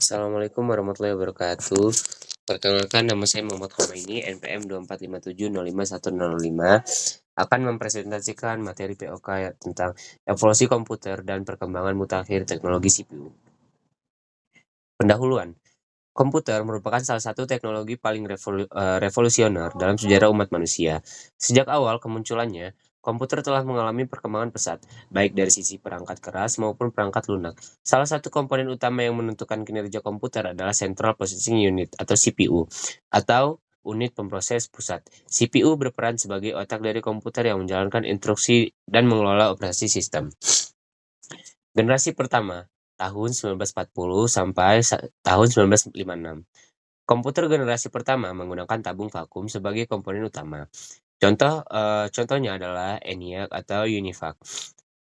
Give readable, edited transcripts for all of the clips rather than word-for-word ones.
Assalamualaikum warahmatullahi wabarakatuh. Perkenalkan, nama saya Muhammad Khomeini, NPM 2457051005, akan mempresentasikan materi POK tentang evolusi komputer dan perkembangan mutakhir teknologi CPU. Pendahuluan. Komputer merupakan salah satu teknologi paling revolusioner dalam sejarah umat manusia. Sejak awal kemunculannya, komputer telah mengalami perkembangan pesat, baik dari sisi perangkat keras maupun perangkat lunak. Salah satu komponen utama yang menentukan kinerja komputer adalah Central Processing Unit atau CPU, atau unit pemroses pusat. CPU berperan sebagai otak dari komputer yang menjalankan instruksi dan mengelola operasi sistem. Generasi pertama, tahun 1940 sampai tahun 1956. Komputer generasi pertama menggunakan tabung vakum sebagai komponen utama. Contohnya adalah ENIAC atau UNIVAC.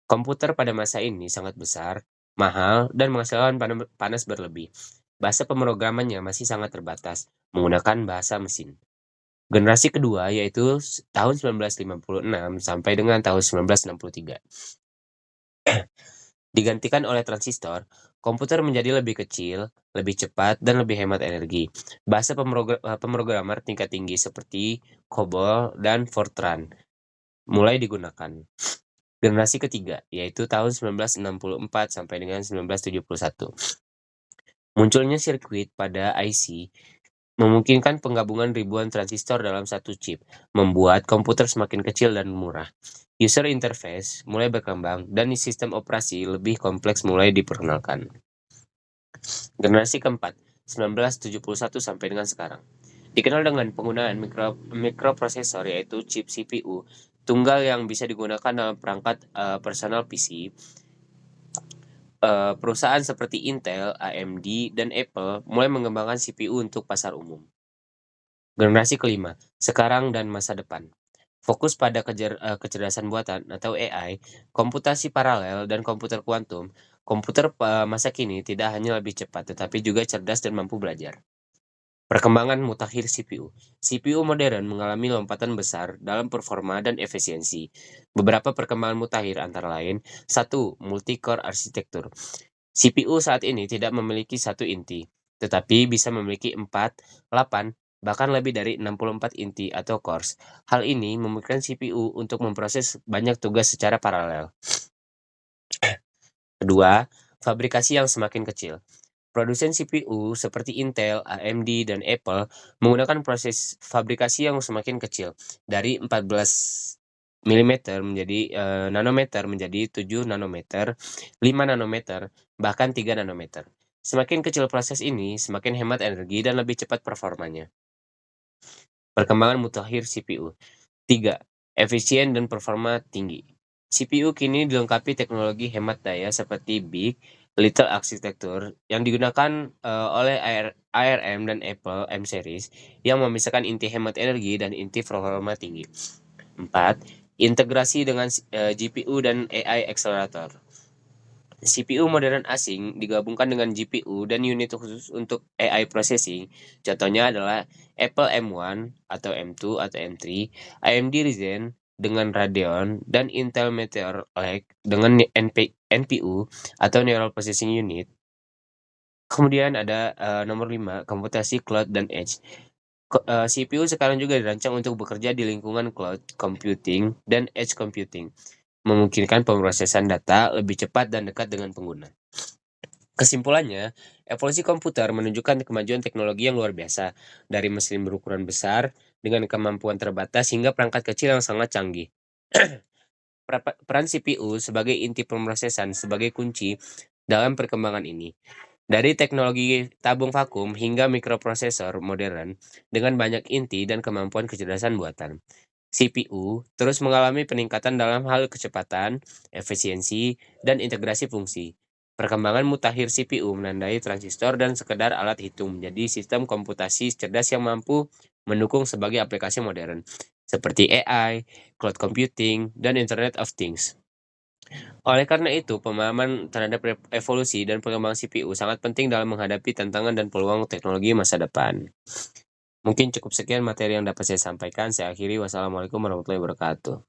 Komputer pada masa ini sangat besar, mahal, dan menghasilkan panas berlebih. Bahasa pemrogramannya masih sangat terbatas, menggunakan bahasa mesin. Generasi kedua yaitu tahun 1956 sampai dengan tahun 1963. Digantikan oleh transistor, komputer menjadi lebih kecil, lebih cepat, dan lebih hemat energi. Bahasa pemrogramer tingkat tinggi seperti COBOL dan Fortran mulai digunakan. Generasi ketiga, yaitu tahun 1964 sampai dengan 1971. Munculnya sirkuit pada IC memungkinkan penggabungan ribuan transistor dalam satu chip, membuat komputer semakin kecil dan murah. User interface mulai berkembang dan sistem operasi lebih kompleks mulai diperkenalkan. Generasi keempat, 1971 sampai dengan sekarang. Dikenal dengan penggunaan mikroprosesor yaitu chip CPU tunggal yang bisa digunakan dalam perangkat personal PC. Perusahaan seperti Intel, AMD, dan Apple mulai mengembangkan CPU untuk pasar umum. Generasi kelima, sekarang dan masa depan. Fokus pada kecerdasan buatan atau AI, komputasi paralel, dan komputer kuantum. Komputer masa kini tidak hanya lebih cepat, tetapi juga cerdas dan mampu belajar. Perkembangan mutakhir CPU. CPU modern mengalami lompatan besar dalam performa dan efisiensi. Beberapa perkembangan mutakhir antara lain, 1. Multi-core arsitektur. CPU saat ini tidak memiliki satu inti, tetapi bisa memiliki 4, 8, bahkan lebih dari 64 inti atau cores. Hal ini memungkinkan CPU untuk memproses banyak tugas secara paralel. Kedua, fabrikasi yang semakin kecil. Produsen CPU seperti Intel, AMD, dan Apple menggunakan proses fabrikasi yang semakin kecil, dari 14 nanometer menjadi 7 nanometer, 5 nanometer, bahkan 3 nanometer. Semakin kecil proses ini, semakin hemat energi dan lebih cepat performanya. Perkembangan mutakhir CPU. 3. Efisien dan performa tinggi. CPU kini dilengkapi teknologi hemat daya seperti Big Little Architecture yang digunakan oleh ARM dan Apple M Series yang memisahkan inti hemat energi dan inti performa tinggi. 4. Integrasi dengan GPU dan AI accelerator. CPU modern asing digabungkan dengan GPU dan unit khusus untuk AI processing. Contohnya adalah Apple M1 atau M2 atau M3, AMD Ryzen dengan Radeon, dan Intel Meteor Lake dengan NPU atau Neural Processing Unit. Kemudian ada nomor 5, komputasi cloud dan edge. CPU sekarang juga dirancang untuk bekerja di lingkungan cloud computing dan edge computing, memungkinkan pemrosesan data lebih cepat dan dekat dengan pengguna. Kesimpulannya, evolusi komputer menunjukkan kemajuan teknologi yang luar biasa, dari mesin berukuran besar dengan kemampuan terbatas hingga perangkat kecil yang sangat canggih. Peran CPU sebagai inti pemrosesan sebagai kunci dalam perkembangan ini. Dari teknologi tabung vakum hingga mikroprosesor modern dengan banyak inti dan kemampuan kecerdasan buatan. CPU terus mengalami peningkatan dalam hal kecepatan, efisiensi, dan integrasi fungsi. Perkembangan mutakhir CPU menandai transistor dan sekedar alat hitung menjadi sistem komputasi cerdas yang mampu mendukung sebagai aplikasi modern, seperti AI, cloud computing, dan Internet of Things. Oleh karena itu, pemahaman terhadap evolusi dan perkembangan CPU sangat penting dalam menghadapi tantangan dan peluang teknologi masa depan. Mungkin cukup sekian materi yang dapat saya sampaikan. Saya akhiri. Wassalamualaikum warahmatullahi wabarakatuh.